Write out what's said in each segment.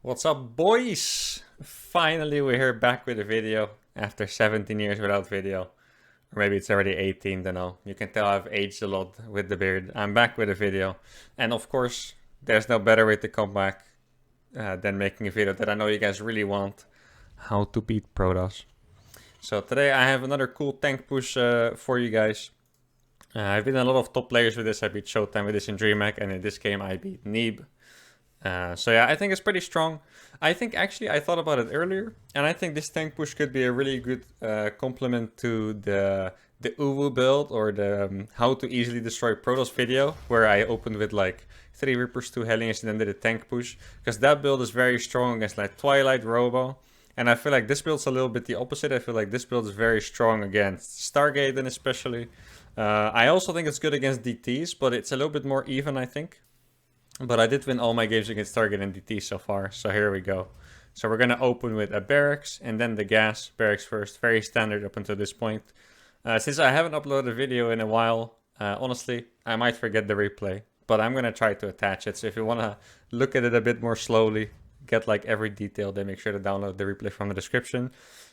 What's up, boys? Finally, we're here back with a video after 17 years without video. Or maybe it's already 18, don't know. You can tell I've aged a lot with the beard. I'm back with a video. And of course, there's no better way to come back than making a video that I know you guys really want. How to beat Protoss. So today I have another cool tank push for you guys. I've been a lot of top players with this. I beat Showtime with this in DreamHack, and in this game I beat Neeb. So yeah, I think it's pretty strong. I think actually I thought about it earlier, and I think this tank push could be a really good complement to the uwu build or the how to easily destroy Protoss video, where I opened with like 3 Reapers, 2 Hellions, and then did a tank push, because that build is very strong against like Twilight, Robo. And I feel like this build's a little bit the opposite. I feel like this build is very strong against Stargate, and especially. I also think it's good against DTs, but it's a little bit more even, I think. But I did win all my games against Target and DT so far, so here we go. So we're gonna open with a barracks and then the gas. Barracks first, very standard up until this point. Since I haven't uploaded a video in a while, honestly, I might forget the replay. But I'm gonna try to attach it, so if you wanna look at it a bit more slowly, get like every detail, then make sure to download the replay from the description.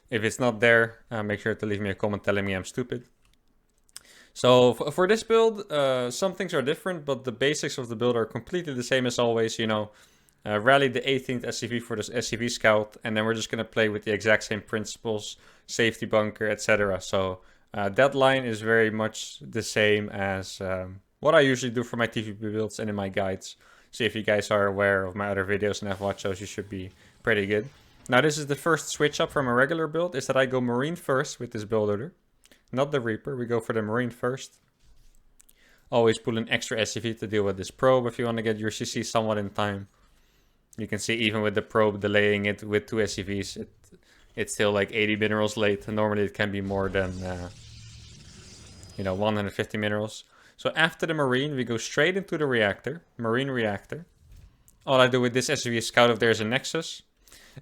If it's not there, make sure to leave me a comment telling me I'm stupid. So for this build, some things are different, but the basics of the build are completely the same as always. You know, rally the 18th SCV for this SCV scout, and then we're just gonna play with the exact same principles, safety bunker, etc. So that line is very much the same as what I usually do for my TVP builds and in my guides. So if you guys are aware of my other videos and have watched those, you should be pretty good. Now this is the first switch up from a regular build, is that I go Marine first with this build order. Not the Reaper, we go for the Marine first. Always pull an extra SCV to deal with this probe if you want to get your CC somewhat in time. You can see even with the probe delaying it with 2 SCVs, it's still like 80 minerals late. And normally it can be more than, 150 minerals. So after the Marine, we go straight into the Reactor, Marine Reactor. All I do with this SCV is scout if there's a Nexus.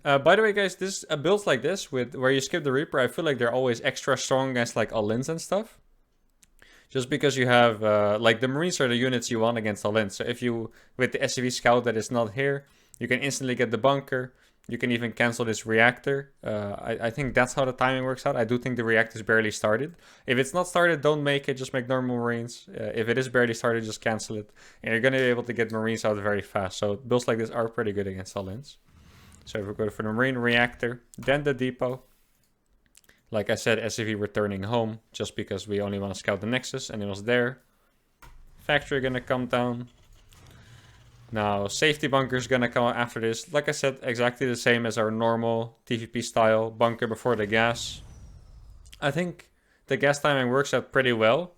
By the way, guys, this builds like this with where you skip the Reaper, I feel like they're always extra strong against like All-Ins and stuff. Just because you have like the Marines are the units you want against All-Ins. So if you with the SCV scout that is not here, you can instantly get the bunker. You can even cancel this Reactor. I think that's how the timing works out. I do think the Reactor is barely started. If it's not started, don't make it. Just make normal Marines. If it is barely started, just cancel it, and you're gonna be able to get Marines out very fast. So builds like this are pretty good against All-Ins. So if we go for the Marine Reactor, then the depot. Like I said, SCV returning home, just because we only want to scout the Nexus, and it was there. Factory gonna come down. Now, safety bunker is gonna come after this. Like I said, exactly the same as our normal TVP style bunker before the gas. I think the gas timing works out pretty well.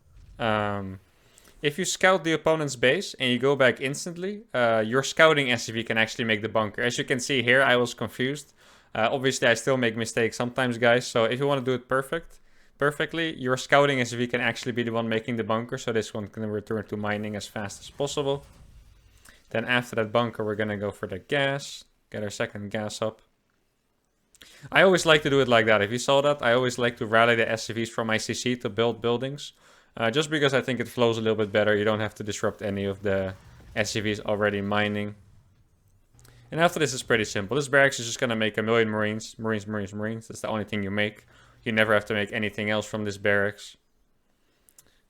If you scout the opponent's base and you go back instantly, your scouting SCV can actually make the bunker. As you can see here, I was confused. Obviously, I still make mistakes sometimes, guys. So if you want to do it perfectly, your scouting SCV can actually be the one making the bunker. So this one can return to mining as fast as possible. Then after that bunker, we're going to go for the gas. Get our second gas up. I always like to do it like that. If you saw that, I always like to rally the SCVs from my CC to build buildings. Just because I think it flows a little bit better. You don't have to disrupt any of the SCVs already mining. And after this is pretty simple. This barracks is just going to make 1,000,000 Marines. Marines. That's the only thing you make. You never have to make anything else from this barracks.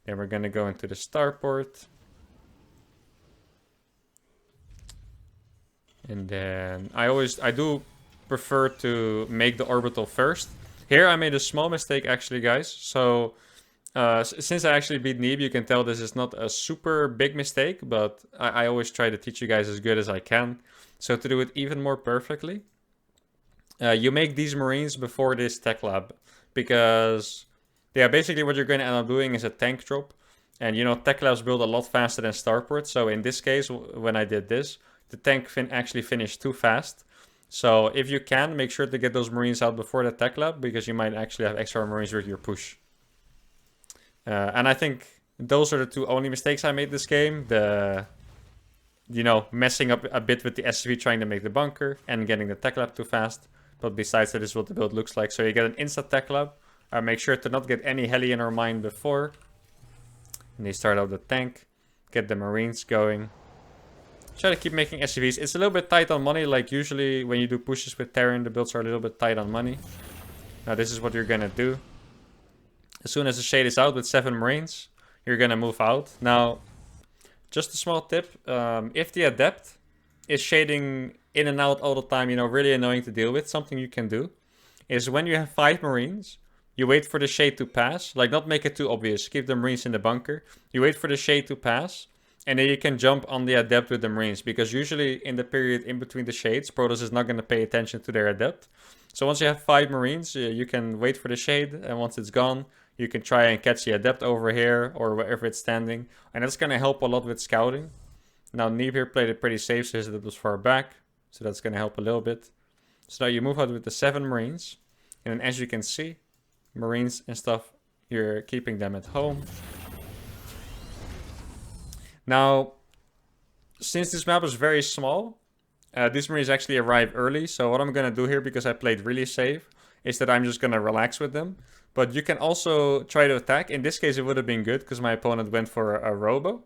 Then we're going to go into the starport. And then I do prefer to make the orbital first. Here I made a small mistake actually, guys. So since I actually beat Neeb, you can tell this is not a super big mistake, but I always try to teach you guys as good as I can. So to do it even more perfectly, you make these Marines before this tech lab, because yeah, basically what you're going to end up doing is a tank drop, and you know tech labs build a lot faster than starports. So in this case, when I did this, the tank actually finished too fast. So if you can, make sure to get those Marines out before the tech lab, because you might actually have extra Marines with your push. And I think those are the 2 only mistakes I made this game. Messing up a bit with the SCV trying to make the bunker and getting the tech lab too fast. But besides that is what the build looks like. So you get an insta tech lab. Make sure to not get any Hellion or mine before. And you start out the tank. Get the Marines going. Try to keep making SCVs. It's a little bit tight on money. Like usually when you do pushes with Terran, the builds are a little bit tight on money. Now this is what you're gonna do. As soon as the shade is out with 7 Marines, you're gonna move out. Now, just a small tip. If the Adept is shading in and out all the time, you know, really annoying to deal with, something you can do is when you have 5 Marines, you wait for the shade to pass. Like, not make it too obvious. Keep the Marines in the bunker. You wait for the shade to pass. And then you can jump on the Adept with the Marines. Because usually in the period in between the shades, Protoss is not going to pay attention to their Adept. So once you have 5 Marines, you can wait for the shade. And once it's gone, you can try and catch the Adept over here or wherever it's standing. And that's going to help a lot with scouting. Now Neeb here played it pretty safe, so his Adept was far back. So that's going to help a little bit. So now you move out with the 7 Marines. And as you can see, Marines and stuff, you're keeping them at home. Now, since this map is very small, these Marines actually arrive early. So what I'm going to do here, because I played really safe, is that I'm just going to relax with them. But you can also try to attack. In this case, it would have been good because my opponent went for a Robo.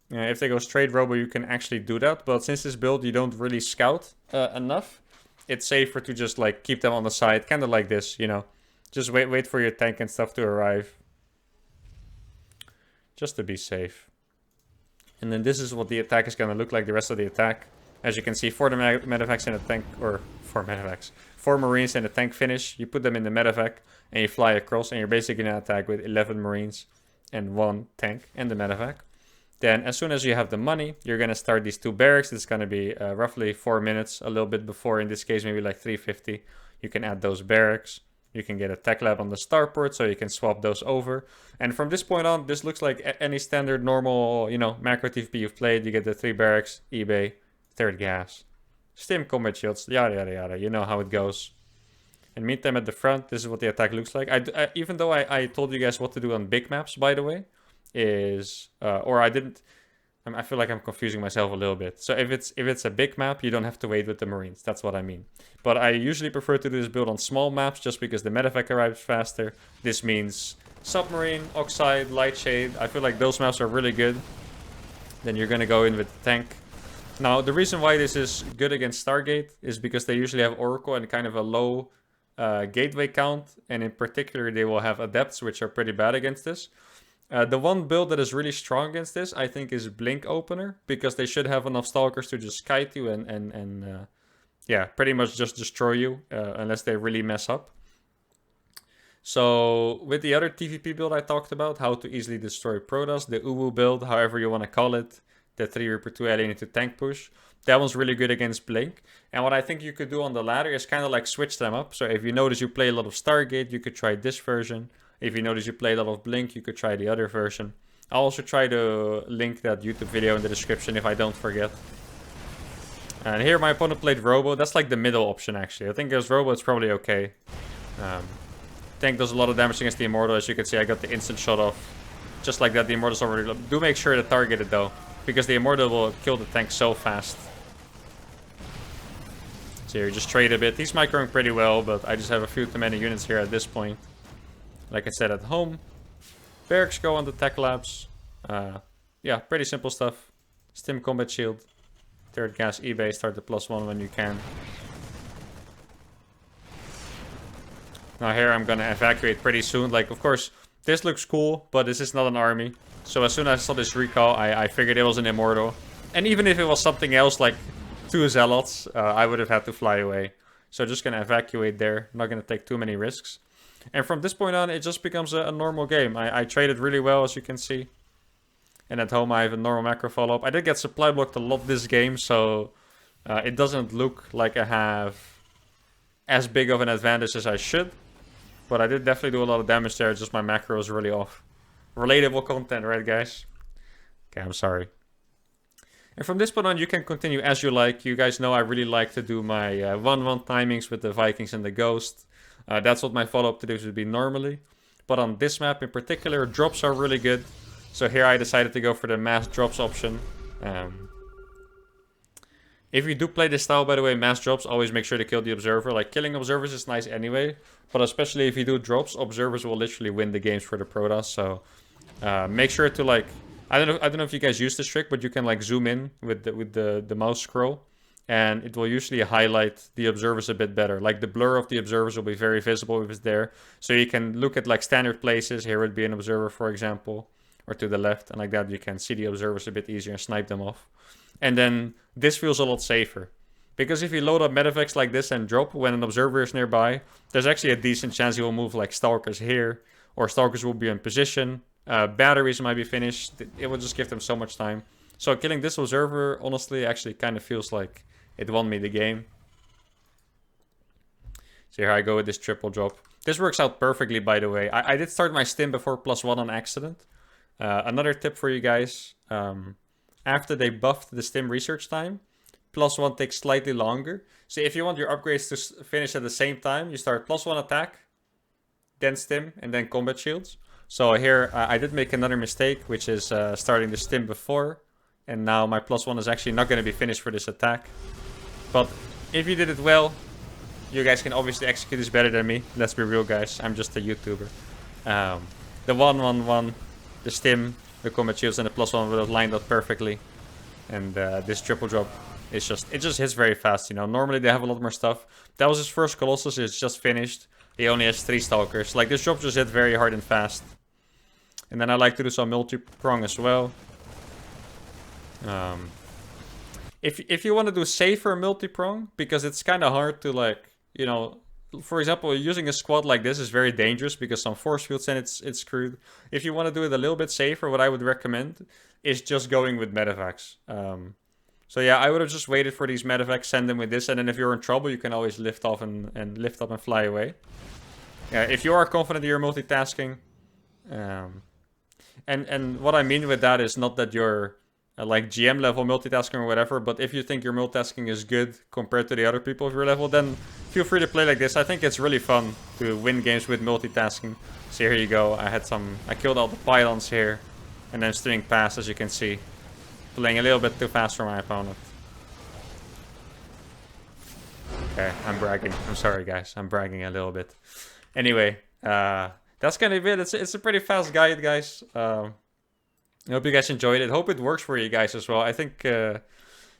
If they go straight Robo, you can actually do that. But since this build, you don't really scout enough, it's safer to just like keep them on the side. Kind of like this, you know. Just wait for your tank and stuff to arrive. Just to be safe. And then this is what the attack is going to look like, the rest of the attack. As you can see, 4 medevacs in a tank, or 4 medevacs. 4 Marines and a tank finish. You put them in the medevac and you fly across and you're basically going to attack with 11 Marines and 1 tank and the medevac. Then as soon as you have the money, you're going to start these 2 barracks. It's going to be roughly 4 minutes, a little bit before. In this case, maybe like 350. You can add those barracks. You can get a tech lab on the starport, so you can swap those over. And from this point on, this looks like any standard, normal, you know, macro TVP you've played. You get the 3 barracks, eBay, 3rd gas, stim combat shields, yada yada yada. You know how it goes. And meantime, at the front, this is what the attack looks like. Even though I told you guys what to do on big maps, by the way, or I didn't. I feel like I'm confusing myself a little bit. So if it's a big map, you don't have to wait with the Marines. That's what I mean. But I usually prefer to do this build on small maps just because the medevac arrives faster. This means submarine, oxide, light shade. I feel like those maps are really good. Then you're gonna go in with the tank. Now the reason why this is good against Stargate is because they usually have Oracle and kind of a low gateway count, and in particular they will have Adepts, which are pretty bad against this. The one build that is really strong against this, I think, is Blink Opener, because they should have enough Stalkers to just kite you and yeah, pretty much just destroy you, unless they really mess up. So, with the other TVP build I talked about, how to easily destroy Protoss, the Uwu build, however you want to call it, the 3 Reaper 2 alien into tank push, that one's really good against Blink. And what I think you could do on the ladder is kind of like switch them up. So if you notice you play a lot of Stargate, you could try this version. If you notice you play a lot of Blink, you could try the other version. I'll also try to link that YouTube video in the description if I don't forget. And here my opponent played Robo. That's like the middle option actually. I think against Robo it's probably okay. Tank does a lot of damage against the Immortal. As you can see, I got the instant shot off. Just like that, the Immortal's already... Do make sure to target it though, because the Immortal will kill the tank so fast. So here, just trade a bit. He's microing pretty well, but I just have a few too many units here at this point. Like I said, at home. Barracks go on the tech labs. Yeah, pretty simple stuff. Stim combat shield. 3rd gas eBay, start the +1 when you can. Now here I'm gonna evacuate pretty soon. Like, of course, this looks cool, but this is not an army. So as soon as I saw this recall, I figured it was an Immortal. And even if it was something else, like 2 Zealots, I would have had to fly away. So just gonna evacuate there. Not gonna take too many risks. And from this point on, it just becomes a normal game. I traded really well, as you can see. And at home, I have a normal macro follow-up. I did get supply blocked a lot this game, so it doesn't look like I have as big of an advantage as I should. But I did definitely do a lot of damage there, just my macro is really off. Relatable content, right guys? Okay, I'm sorry. And from this point on, you can continue as you like. You guys know I really like to do my 1-1 timings with the Vikings and the Ghost. That's what my follow-up to this would be normally. But on this map in particular, drops are really good. So here I decided to go for the mass drops option. If you do play this style, by the way, mass drops, always make sure to kill the Observer. Like, killing Observers is nice anyway. But especially if you do drops, Observers will literally win the games for the Protoss. So make sure to, like, I don't know if you guys use this trick, but you can like zoom in with the mouse scroll, and it will usually highlight the observers a bit better. Like the blur of the observers will be very visible if it's there. So you can look at like standard places. Here would be an observer, for example, or to the left, and like that you can see the observers a bit easier and snipe them off. And then this feels a lot safer. Because if you load up medevacs like this and drop when an observer is nearby, there's actually a decent chance he will move like stalkers here, or stalkers will be in position. Batteries might be finished. It will just give them so much time. So killing this observer, honestly, actually kind of feels like it won me the game. So here I go with this triple drop. This works out perfectly, by the way. I did start my stim before +1 on accident. Another tip for you guys. After they buffed the stim research time, +1 takes slightly longer. So if you want your upgrades to finish at the same time, you start +1 attack, then stim, and then combat shields. So here I did make another mistake, which is starting the stim before. And now my +1 is actually not going to be finished for this attack. But if you did it well, you guys can obviously execute this better than me. Let's be real, guys. I'm just a YouTuber. The 1-1-1, the stim, the combat shields, and the +1 would have lined up perfectly. And this triple drop is it just hits very fast, you know. Normally they have a lot more stuff. That was his first Colossus. It's just finished. He only has 3 Stalkers. Like, this drop just hit very hard and fast. And then I like to do some multi-prong as well. If you want to do safer multi-prong, because it's kind of hard to, like, you know, for example, using a squad like this is very dangerous because some force fields and it's screwed. If you want to do it a little bit safer, what I would recommend is just going with medevacs. So yeah, I would have just waited for these medevacs, send them with this, and then if you're in trouble, you can always lift off and lift up and fly away. If you are confident you're multitasking, and what I mean with that is not that you're like GM level multitasking or whatever, but if you think your multitasking is good compared to the other people of your level, then feel free to play like this. I think it's really fun to win games with multitasking. So here you go. I killed all the pylons here, and then stringing past, as you can see. Playing a little bit too fast for my opponent. Okay, I'm bragging. I'm sorry, guys. I'm bragging a little bit. Anyway, that's kind of it. It's a pretty fast guide, guys. I hope you guys enjoyed it. Hope it works for you guys as well. I think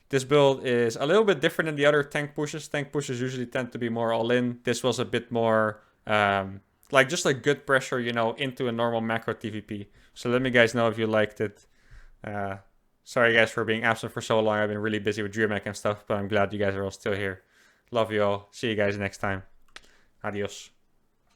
this build is a little bit different than the other tank pushes. Tank pushes usually tend to be more all-in. This was a bit more like just a good pressure, you know, into a normal macro TVP. So let me guys know if you liked it. Sorry guys for being absent for so long. I've been really busy with DreamHack and stuff, but I'm glad you guys are all still here. Love you all. See you guys next time. Adios.